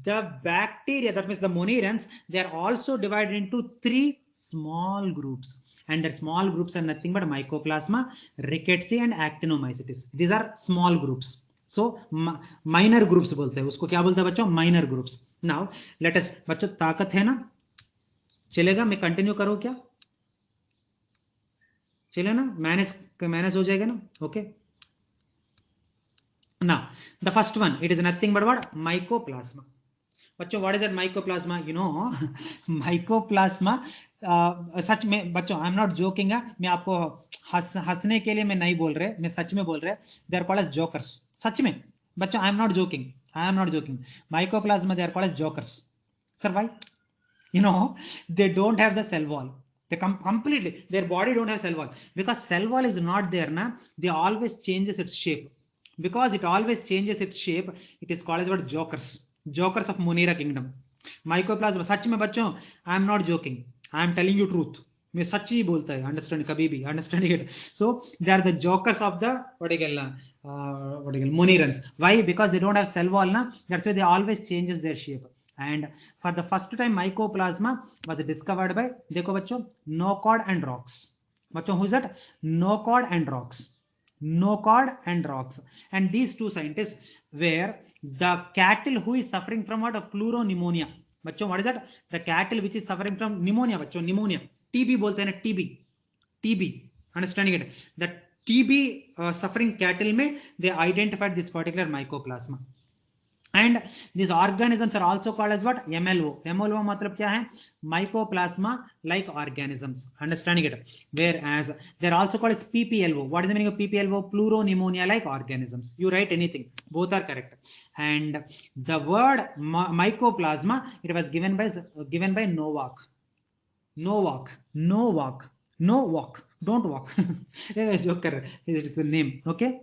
the bacteria that means the monerans they are also divided into 3 small groups and the small groups are nothing but mycoplasma rickettsia and actinomycetes these are small groups so minor groups बोलते हैं उसको क्या बोलते हैं बच्चों minor groups now let us बच्चों ताकत है ना चलेगा मैं कंटिन्यू करूं क्या चले ना मैनेज हो जाएगा ना okay now the first one it is nothing but what mycoplasma बच्चों what is that mycoplasma you know mycoplasma सच में बच्चों आई एम नॉट जोकिंग मैं आपको हंसने के लिए मैं नहीं बोल रहे मैं सच में बोल रहे they are called as jokers सच में बच्चों I am not joking mycoplasma they are called as jokers sir why you know they don't have the cell wall they completely their body don't have cell wall because cell wall is not there na they always changes its shape because it always changes its shape it is called as what jokers of monera kingdom mycoplasma सच में बच्चों I am not joking I am telling you truth मैं सच ही बोलता है, understand कभी भी, understanding it. So they are the jokers of the what do you call monirans. Why? Because they don't have cell wall na, that's why they always changes their shape. And for the first time mycoplasma was discovered by, देखो बच्चों, Nocod and Rocks. बच्चों, who is that? Nocod and Rocks. Nocod and Rocks. And these two scientists were the cattle who is suffering from what? A pleuropneumonia. बच्चों, what is that? The cattle which is suffering from pneumonia. बच्चों, pneumonia. TB बोलते हैं ना, TB. TB, understanding it. The TB suffering cattle में they identified this particular mycoplasma. And these organisms are also called as what? MLO. MLO मतलब क्या है? Mycoplasma like organisms. Understanding it. Whereas they are also called as PPLO. What is the meaning of PPLO? Pleuropneumonia like organisms. You write anything. Both are correct. And the word mycoplasma, it was given by Novak. Novak. Don't walk. Joke कर रहे. It is the name. Okay.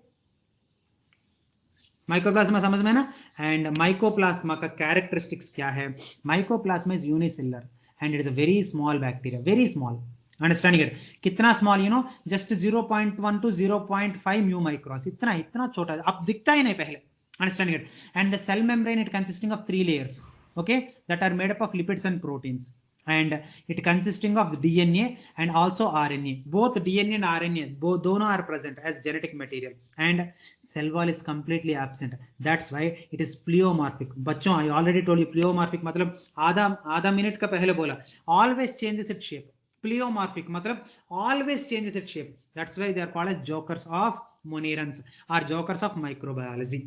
Mycoplasma समझ में ना. And mycoplasma का characteristics क्या है? Mycoplasma is unicellular and it is a very small bacteria, very small. Understanding it. कितना small? You know, just 0.1 to 0.5 mu microns. इतना छोटा, अब दिखता ही नहीं पहले. Understanding it. And the cell membrane, it consisting of 3 layers, okay, that are made up of lipids and proteins, and it consisting of DNA and also RNA. Both DNA and RNA, both dono are present as genetic material, and cell wall is completely absent. That's why it is pleomorphic. बच्चों, I already told you pleomorphic मतलब आधा minute का पहले बोला, always changes its shape. Pleomorphic मतलब always changes its shape. That's why they are called as jokers of monirans or jokers of microbiology.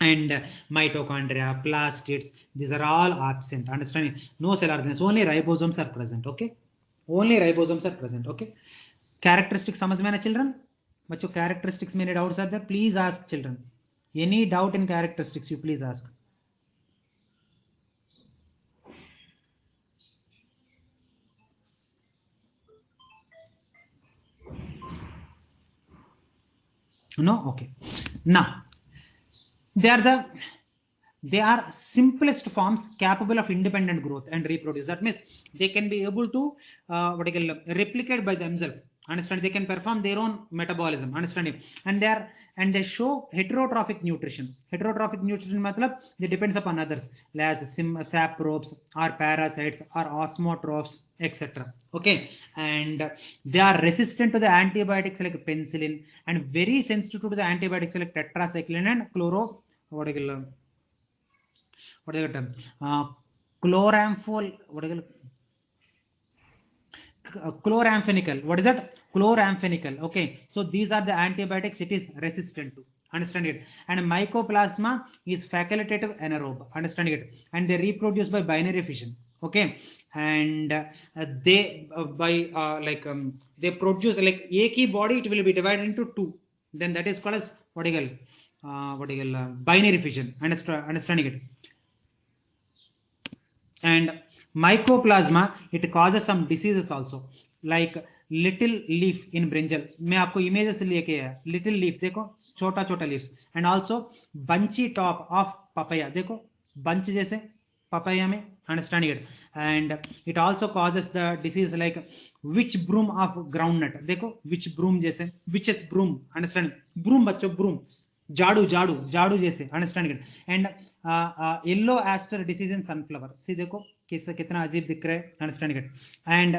And mitochondria, plastids, these are all absent. Understanding? No cell organelles, only ribosomes are present. Okay, only ribosomes are present. Okay. Characteristics समझ में आना children? बच्चों, characteristics में any doubts are there? Please ask children. Any doubt in characteristics, you please ask. No? Okay. Now they are simplest forms capable of independent growth and reproduce. That means they can be able to replicate by themselves. Understand? They can perform their own metabolism. Understanding? And they show heterotrophic nutrition. Heterotrophic nutrition matlab they depends upon others, as saprobes or parasites or osmotrophs, etc. Okay. And they are resistant to the antibiotics like penicillin, and very sensitive to the antibiotics like tetracycline and chloramphenicol. What is that? Chloramphenicol. Okay. So these are the antibiotics it is resistant to. Understand it? And mycoplasma is facultative anaerobe. Understand it? And they reproduce by binary fission. Okay. And they they produce like एक ही body, it will be divided into 2. Then that is called as binary fission. Understanding it? And mycoplasma, it causes some diseases also, like little leaf in brinjal. मैं आपको images लेके आया. Little leaf देखो, छोटा छोटा leaves. And also bunchy top of papaya. देखो bunch जैसे papaya में. Understanding it? And it also causes the disease like witch broom of groundnut. देखो witch broom जैसे, witch's broom. Understand? Broom बच्चों, broom. झाड़ू जैसे. Understanding it. And yellow aster disease in sunflower. See देखो कितना अजीब दिख रहा है. Understanding it. And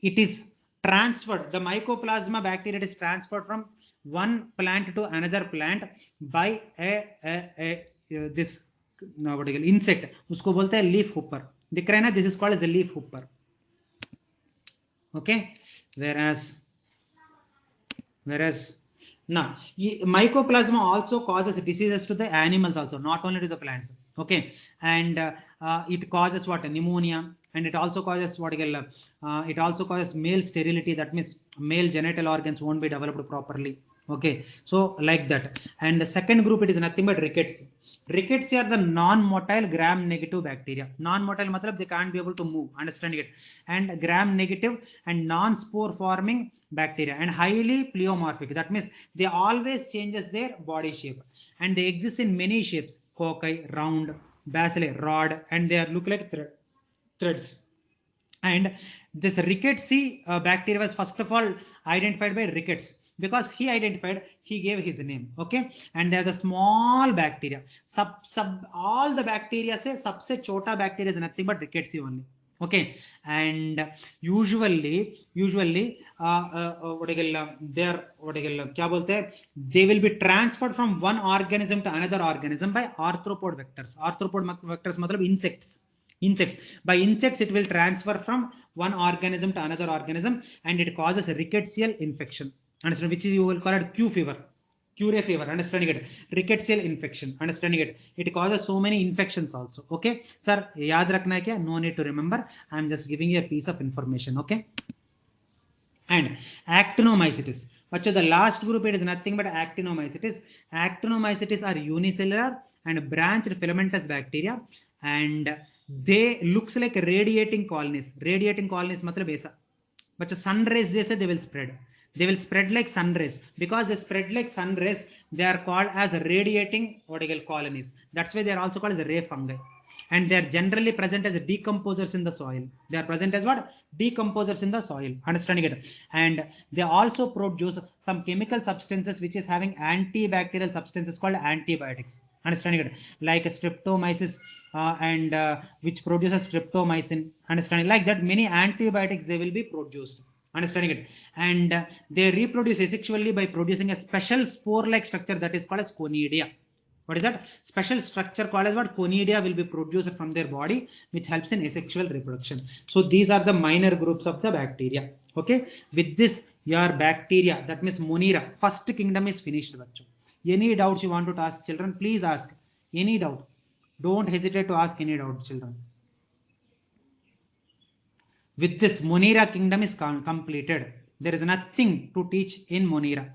it is transferred, the mycoplasma bacteria is transferred from one plant to another plant by this insect. उसको बोलते हैं leaf hopper. दिख रहा है ना? This is called as a leaf hopper. Okay. Whereas now mycoplasma also causes diseases to the animals also, not only to the plants. Okay. And it causes what? Pneumonia. And it also causes it also causes male sterility. That means male genital organs won't be developed properly. Okay. So like that. And the second group, it is nothing but rickets. Rickets are the non-motile gram-negative bacteria. Non-motile matlab they can't be able to move. Understanding it? And gram-negative and non-spore forming bacteria, and highly pleomorphic. That means they always changes their body shape, and they exist in many shapes: cocci, round, bacilli, rod, and they look like threads. And this rickettsy bacteria was first of all identified by Ricketts, because he identified, he gave his name. Okay, and they're the small bacteria. Sub all the bacteria say सबसे छोटा bacteria is nothing but rickettsy only. Okay, and usually they are क्या बोलते हैं, they will be transferred from one organism to another organism by arthropod vectors. Arthropod vectors मतलब insects. By insects it will transfer from one organism to another organism, and it causes rickettsial infection, understand, which is you will call it Q fever, cure fever, understanding it, rickettsial infection, understanding it, it causes so many infections also. Okay sir, yaad rakhna hai kya? No need to remember, I am just giving you a piece of information. Okay, and actinomycetes, but the last group, it is nothing but actinomycetes. Actinomycetes are unicellular and branched filamentous bacteria, and they looks like radiating colonies. Radiating colonies matlab aisa, but sun rays jaise they will spread, they will spread like sun rays. Because they spread like sun rays, they are called as radiating colonies. That's why they are also called as ray fungi. And they are generally present as decomposers in the soil. They are present as what? Decomposers in the soil, understanding it. And they also produce some chemical substances which is having antibacterial substances called antibiotics, understanding it, like streptomyces, and which produces streptomycin, understanding, like that many antibiotics they will be produced, understanding it. And they reproduce asexually by producing a special spore like structure that is called as conidia. What is that special structure called as what? Conidia will be produced from their body, which helps in asexual reproduction. So these are the minor groups of the bacteria. Okay, with this your bacteria, that means Monera first kingdom is finished. Any doubts you want to ask children, please ask. Any doubt, don't hesitate to ask any doubt children. With this Monera kingdom is completed, there is nothing to teach in Monera.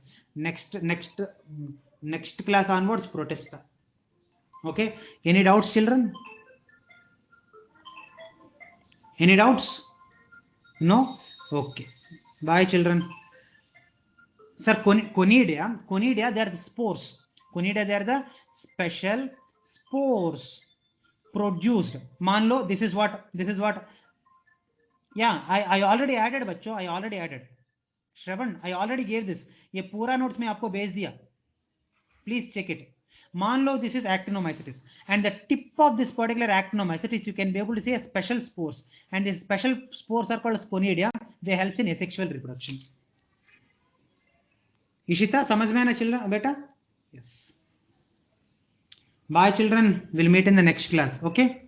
Next class onwards, Protista. Okay, any doubts children? Any doubts? No? Okay, bye children. Sir, conidia, they are the spores. Conidia, they are the special spores produced. Manlo, this is what, yeah, I already added बच्चों, I already added. Shravan, I already gave this. ये पूरा notes में आपको भेज दिया. Please check it. मान लो this is actinomycetes, and the tip of this particular actinomycetes you can be able to see a special spores, and these special spores are called conidia. They help in asexual reproduction. Ishita, समझ में आना children बेटा? Yes. Bye children, we'll meet in the next class. Okay.